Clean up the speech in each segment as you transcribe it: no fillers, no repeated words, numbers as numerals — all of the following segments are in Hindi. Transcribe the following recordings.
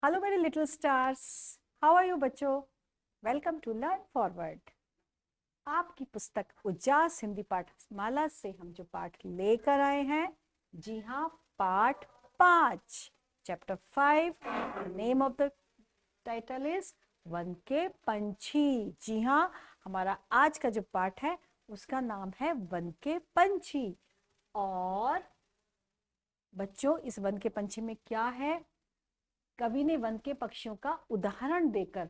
हेलो मेरे little stars, how are you बच्चों। Welcome to learn forward. आपकी पुस्तक उजास हिंदी पाठमाला से हम जो पाठ लेकर आए हैं, जी हाँ, पाठ 5, chapter 5। Name of the title is one के पंछी। जी हाँ, हमारा आज का जो पाठ है उसका नाम है वन के पंछी। और बच्चों, इस वन के पंछी में क्या है? कवि ने वन के पक्षियों का उदाहरण देकर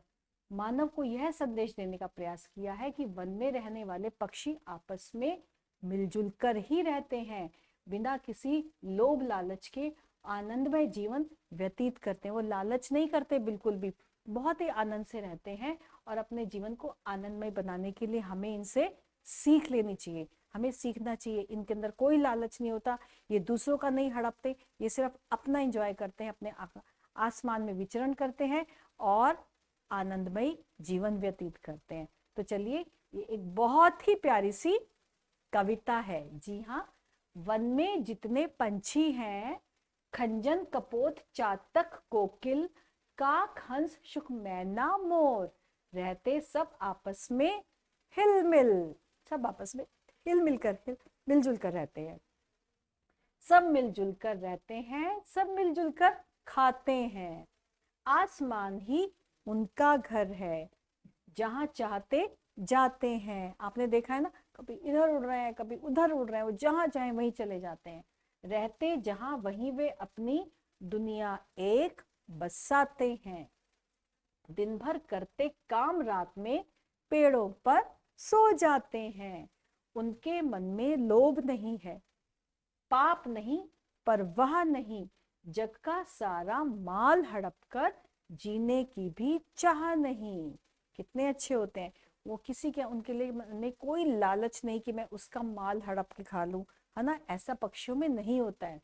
मानव को यह संदेश देने का प्रयास किया है कि वन में रहने वाले पक्षी आपस में मिलजुल कर ही रहते हैं, बिना किसी लोभ लालच के आनंदमय जीवन व्यतीत करते हैं। वो लालच नहीं करते बिल्कुल भी, बहुत ही आनंद से रहते हैं। और अपने जीवन को आनंदमय बनाने के लिए हमें इनसे सीख लेनी चाहिए, हमें सीखना चाहिए। इनके अंदर कोई लालच नहीं होता, ये दूसरों का नहीं हड़पते, ये सिर्फ अपना एंजॉय करते हैं, अपने आसमान में विचरण करते हैं और आनंदमयी जीवन व्यतीत करते हैं। तो चलिए, ये एक बहुत ही प्यारी सी कविता है। जी हाँ, वन में जितने पंछी हैं, खंजन कपोत चातक कोकिल काक हंस शुक मैना मोर, रहते सब आपस में हिलमिल। सब आपस में हिल मिलकर मिलजुल कर रहते हैं, सब मिलजुल कर रहते हैं, सब मिलजुल कर खाते हैं। आसमान ही उनका घर है, जहां चाहते जाते हैं। आपने देखा है ना, कभी इधर उड़ रहे हैं, कभी उधर उड़ रहे हैं, वो जहां चाहे वहीं चले जाते हैं। रहते जहां वहीं वे अपनी दुनिया एक बसाते हैं। दिन भर करते काम रात में पेड़ों पर सो जाते हैं। उनके मन में लोभ नहीं है, पाप नहीं, परवाह नहीं, जग का सारा माल हड़प कर जीने की भी चाह नहीं। कितने अच्छे होते हैं वो, किसी के उनके लिए में कोई लालच नहीं कि मैं उसका माल हड़प के खा लूं, है ना। ऐसा पक्षियों में नहीं होता है।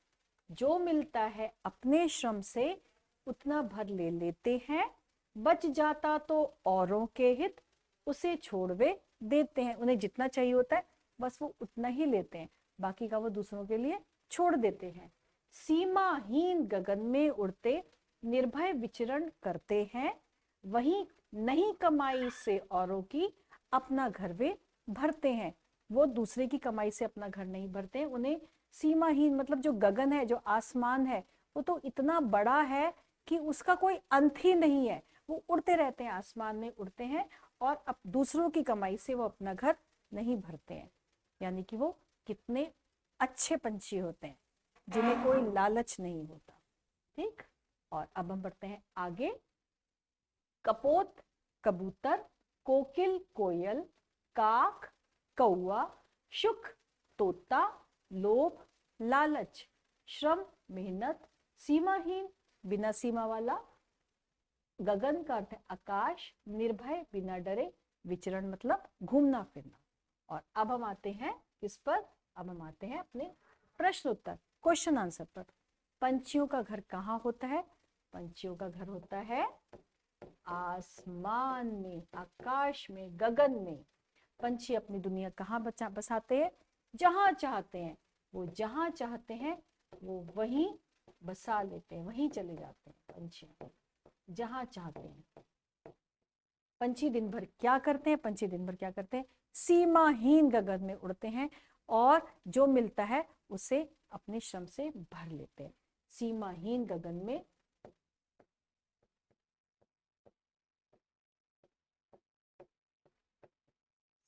जो मिलता है अपने श्रम से उतना भर ले लेते हैं, बच जाता तो औरों के हित उसे छोड़ वे देते हैं। उन्हें जितना चाहिए होता है बस वो उतना ही लेते हैं, बाकी का वो दूसरों के लिए छोड़ देते हैं। सीमाहीन गगन में उड़ते निर्भय विचरण करते हैं, वहीं नहीं कमाई से औरों की अपना घर वे भरते हैं। वो दूसरे की कमाई से अपना घर नहीं भरते हैं। उन्हें सीमाहीन मतलब जो गगन है, जो आसमान है, वो तो इतना बड़ा है कि उसका कोई अंत ही नहीं है। वो उड़ते रहते हैं, आसमान में उड़ते हैं, और अब दूसरों की कमाई से वो अपना घर नहीं भरते हैं। यानी कि वो कितने अच्छे पंछी होते हैं, जिन्हें कोई लालच नहीं होता। ठीक। और अब हम बढ़ते हैं आगे। कपोत कबूतर, कोकिल कोयल, काक कौआ, शुक तोता, लोभ लालच, श्रम मेहनत, सीमाहीन बिना सीमा वाला, गगन का अर्थ है आकाश, निर्भय बिना डरे, विचरण मतलब घूमना फिरना। और अब हम आते हैं किस पर? अब हम आते हैं अपने प्रश्न उत्तर, क्वेश्चन आंसर पर। पंछियों का घर कहाँ होता है? पंछियों का घर होता है आसमान में, आकाश में, गगन में। पंछी अपनी दुनिया कहाँ बसाते हैं? जहां चाहते हैं। वो जहां चाहते हैं वो वहीं बसा लेते हैं, वहीं चले जाते हैं पंछी, जहां चाहते हैं। पंछी दिन भर क्या करते हैं? पंछी दिन भर क्या करते हैं? सीमाहीन गगन में उड़ते हैं और जो मिलता है उसे अपने श्रम से भर लेते हैं। सीमाहीन गगन में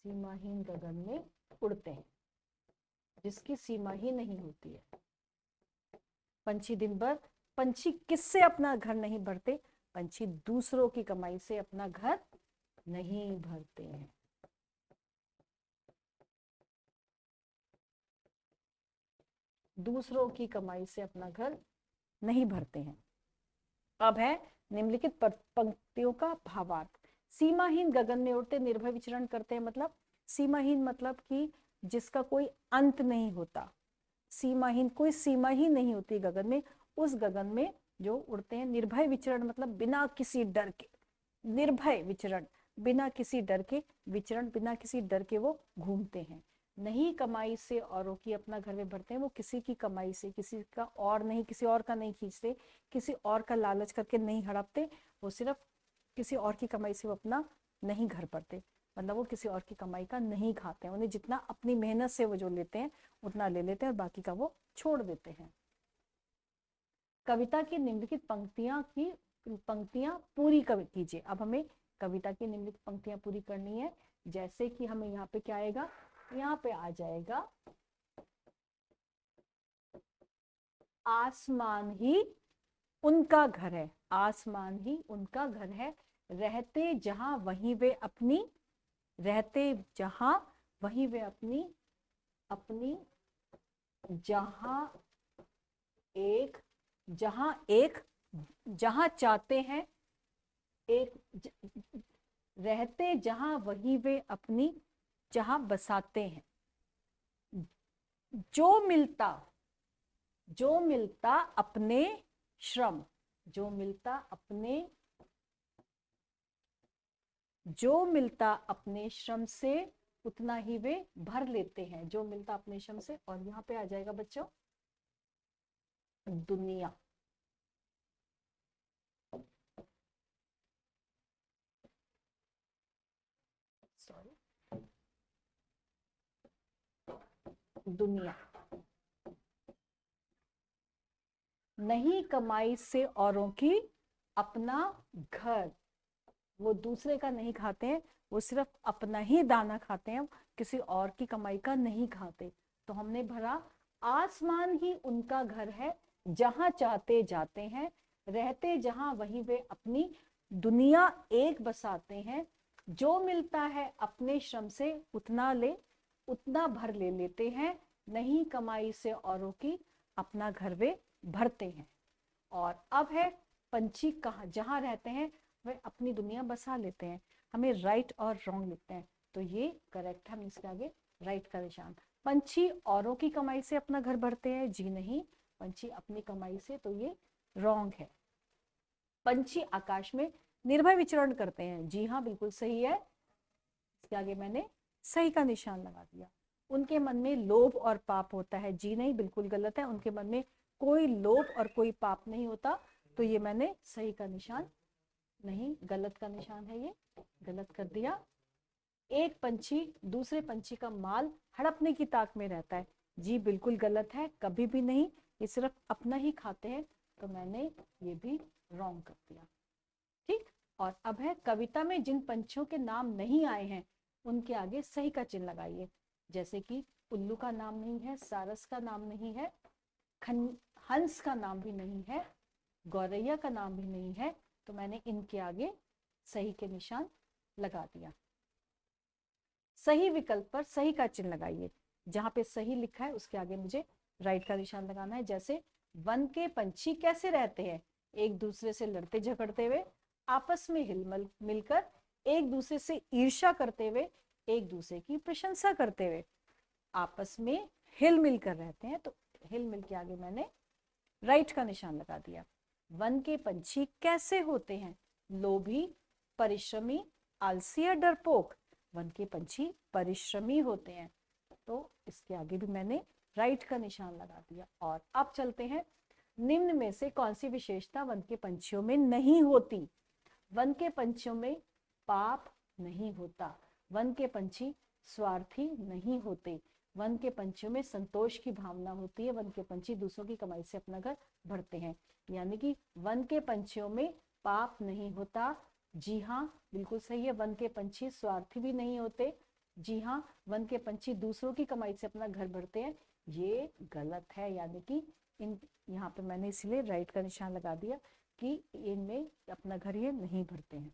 सीमाहीन गगन में उड़ते हैं, जिसकी सीमा ही नहीं होती है। पंछी दिन भर, पंछी किससे अपना घर नहीं भरते? पंछी दूसरों की कमाई से अपना घर नहीं भरते हैं। दूसरों की कमाई से अपना घर नहीं भरते हैं। अब है निम्नलिखित पंक्तियों का भावार्थ। सीमाहीन गगन में उड़ते निर्भय विचरण करते हैं, मतलब सीमाहीन मतलब कि जिसका कोई अंत नहीं होता। सीमाहीन, कोई सीमा ही नहीं होती गगन में। उस गगन में जो उड़ते हैं, निर्भय विचरण मतलब बिना किसी डर के, निर्भय विचरण बिना किसी डर के, विचरण बिना किसी डर के वो घूमते हैं। नहीं कमाई से औरों की अपना घर में भरते हैं, वो किसी की कमाई से, किसी का और नहीं, किसी और का नहीं खींचते, किसी और का लालच करके नहीं हड़पते, वो सिर्फ किसी और की कमाई से वो अपना नहीं घर भरते, मतलब वो किसी और की कमाई का नहीं खाते हैं। उन्हें जितना अपनी मेहनत से वो जो लेते हैं उतना ले लेते हैं और बाकी का वो छोड़ देते हैं। कविता की निम्नलिखित पंक्तियां पूरी कीजिए। अब हमें कविता की निम्नलिखित पंक्तियां पूरी करनी है। जैसे कि हमें यहाँ पे क्या आएगा, यहाँ पे आ जाएगा आसमान ही उनका घर है, आसमान ही उनका घर है, रहते जहां वहीं वे अपनी, रहते जहां वहीं वे अपनी अपनी जहां एक, जहां एक, जहां चाहते हैं एक, रहते जहां वहीं वे अपनी चाह बसाते हैं। जो मिलता, जो मिलता अपने श्रम, जो मिलता अपने, जो मिलता अपने श्रम से उतना ही वे भर लेते हैं, जो मिलता अपने श्रम से। और यहाँ पे आ जाएगा बच्चों दुनिया, सॉरी, दुनिया। नहीं कमाई से औरों की अपना घर, वो दूसरे का नहीं खाते हैं, वो सिर्फ अपना ही दाना खाते हैं, किसी और की कमाई का नहीं खाते। तो हमने भरा आसमान ही उनका घर है, जहां चाहते जाते हैं, रहते जहां वहीं वे अपनी दुनिया एक बसाते हैं। जो मिलता है अपने श्रम से उतना ले, उतना भर ले लेते हैं, नहीं कमाई से औरों की अपना घर वे भरते हैं। और अब है पंछी कहाँ जहां रहते हैं वे अपनी दुनिया बसा लेते हैं। हमें राइट और रॉन्ग लिखते हैं, तो ये करेक्ट है, हम इसके आगे राइट का निशान। पंछी औरों की कमाई से अपना घर भरते हैं, जी नहीं, पंछी अपनी कमाई से, तो ये रॉन्ग है। पंछी आकाश में निर्भय विचरण करते हैं, जी हाँ बिल्कुल सही है, इसके आगे मैंने सही का निशान लगा दिया। उनके मन में लोभ और पाप होता है, जी नहीं बिल्कुल गलत है, उनके मन में कोई लोभ और कोई पाप नहीं होता, तो ये मैंने सही का निशान, नहीं गलत का निशान है, ये गलत कर दिया। एक पंछी दूसरे पंछी का माल हड़पने की ताक में रहता है, जी बिल्कुल गलत है, कभी भी नहीं, ये सिर्फ अपना ही खाते हैं, तो मैंने ये भी रॉन्ग कर दिया। ठीक, और अब है कविता में जिन पंछियों के नाम नहीं आए हैं उनके आगे सही का चिन्ह लगाइए। जैसे कि उल्लू का नाम नहीं है, सारस का नाम नहीं है, हंस का नाम भी नहीं है, गौरैया का नाम भी नहीं है, तो मैंने इनके आगे सही के निशान लगा दिया। सही विकल्प पर सही का चिन्ह लगाइए, जहां पे सही लिखा है उसके आगे मुझे राइट का निशान लगाना है। जैसे वन के पंछी कैसे रहते हैं, एक दूसरे से लड़ते झगड़ते हुए, आपस में हिल मिलकर, एक दूसरे से ईर्ष्या करते हुए, एक दूसरे की प्रशंसा करते हुए, आपस में हिल मिल कर रहते हैं, तो हिल मिल के आगे मैंने राइट का निशान लगा दिया। वन के पंछी कैसे होते हैं, लोभी, परिश्रमी, आलसी या डरपोक, वन के पंछी परिश्रमी होते हैं, तो इसके आगे भी मैंने राइट का निशान लगा दिया। और अब चलते हैं, निम्न में से कौन सी विशेषता वन के पंछियों में नहीं होती। वन के पंछियों में पाप नहीं होता, वन के पंछी स्वार्थी नहीं होते, वन के पंछियों में संतोष की भावना होती है, वन के पंछी दूसरों की कमाई से अपना घर भरते हैं। यानी कि वन के पंछियों में पाप नहीं होता, जी हाँ बिल्कुल सही है। वन के पंछी स्वार्थी भी नहीं होते, जी हाँ। वन के पंछी दूसरों की कमाई से अपना घर भरते हैं, ये गलत है। यानी कि इन यहाँ पे मैंने इसलिए राइट का निशान लगा दिया कि इनमें अपना घर ये नहीं भरते हैं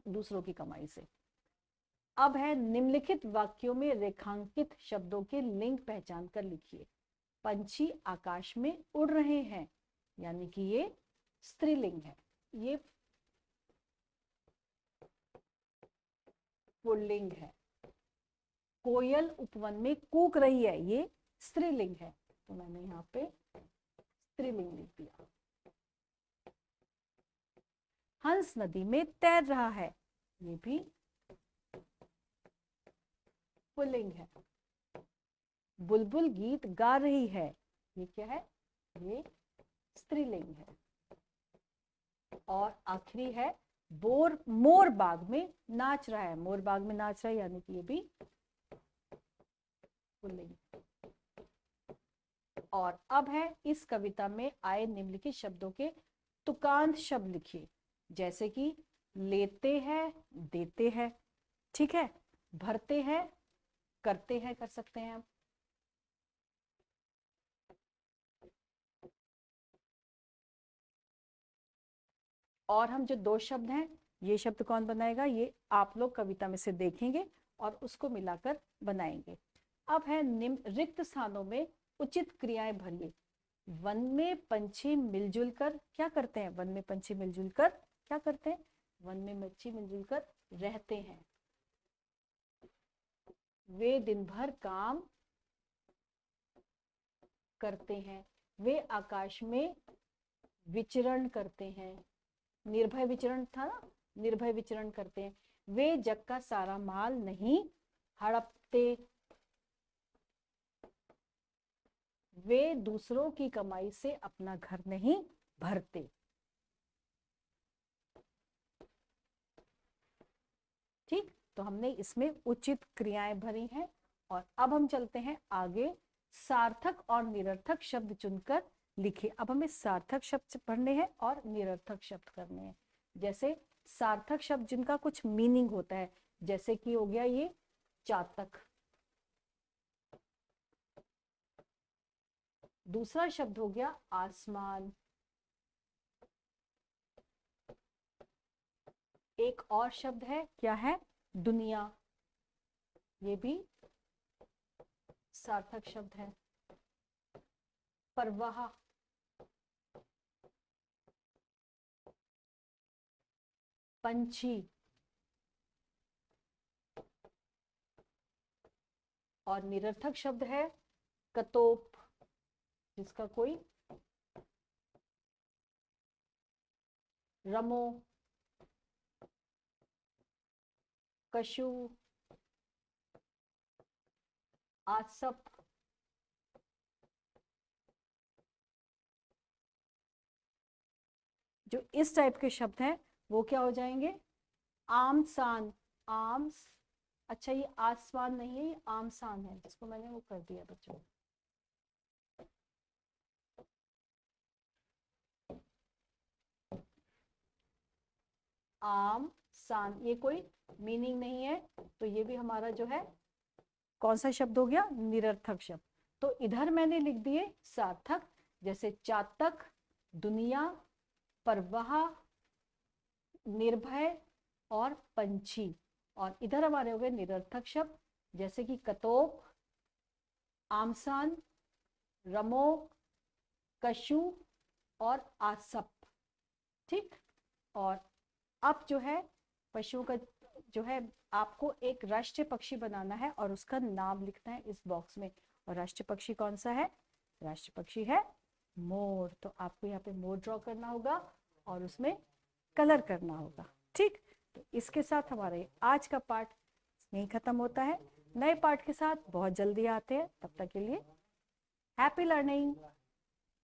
दूसरों की कमाई से। अब है निम्नलिखित वाक्यों में रेखांकित शब्दों के लिंग पहचान कर लिखिए। पंछी आकाश में उड़ रहे हैं, यानी कि ये स्त्रीलिंग है, ये पुल्लिंग है। कोयल उपवन में कूक रही है, ये स्त्रीलिंग है, तो मैंने यहाँ पे स्त्रीलिंग लिख दिया। हंस नदी में तैर रहा है, ये भी पुल्लिंग है। बुलबुल गीत गा रही है। ये क्या है? ये स्त्रीलिंग है। और आखिरी है मोर बाग में नाच रहा है। मोर बाग में नाच रहा है यानी कि ये भी पुल्लिंग। और अब है इस कविता में आए निम्नलिखित शब्दों के तुकांत शब्द लिखिए, जैसे कि लेते हैं, देते हैं, ठीक है, भरते हैं, करते हैं, कर सकते हैं हम। और हम जो दो शब्द हैं, ये शब्द कौन बनाएगा? ये आप लोग कविता में से देखेंगे और उसको मिलाकर बनाएंगे। अब है निम्न रिक्त स्थानों में उचित क्रियाएं भरिए। वन में पंछी मिलजुल कर क्या करते हैं? वन में पंछी मिलजुल कर क्या करते हैं? वन में पंछी मिलजुल कर रहते हैं। वे दिन भर काम करते हैं। वे आकाश में विचरण करते हैं। निर्भय विचरण था ना, निर्भय विचरण करते हैं। वे जग का सारा माल नहीं हड़पते। वे दूसरों की कमाई से अपना घर नहीं भरते। ठीक, तो हमने इसमें उचित क्रियाएं भरी हैं। और अब हम चलते हैं आगे। सार्थक और निरर्थक शब्द चुनकर लिखिए। अब हमें सार्थक शब्द पढ़ने हैं और निरर्थक शब्द करने हैं। जैसे सार्थक शब्द जिनका कुछ मीनिंग होता है, जैसे कि हो गया ये चातक। दूसरा शब्द हो गया आसमान। एक और शब्द है, क्या है? दुनिया। ये भी सार्थक शब्द है। परवाह, पंछी। और निरर्थक शब्द है कतोप, जिसका कोई रमो, कशु, आसप, जो इस टाइप के शब्द हैं वो क्या हो जाएंगे? आमसान। आम्स, अच्छा ये आसमान नहीं है, ये आमसान है, जिसको मैंने वो कर दिया बच्चों। आम सान, ये कोई मीनिंग नहीं है, तो ये भी हमारा जो है कौन सा शब्द हो गया? निरर्थक शब्द। तो इधर मैंने लिख दिए सार्थक, जैसे चातक, दुनिया, परवाह, निर्भय और पंछी। और इधर हमारे हो गए निरर्थक शब्द, जैसे कि कतोप, आमसान, रमो, कशु और आसप। ठीक, और अब जो है पशुओं का जो है, आपको एक राष्ट्रीय पक्षी बनाना है और उसका नाम लिखना है इस बॉक्स में। और राष्ट्रीय पक्षी कौन सा है? राष्ट्रीय पक्षी है मोर। तो आपको यहाँ पे मोर ड्रॉ करना होगा और उसमें कलर करना होगा। ठीक, तो इसके साथ हमारे आज का पाठ यहीं खत्म होता है। नए पाठ के साथ बहुत जल्दी आते हैं, तब तक के लिए हैप्पी लर्निंग।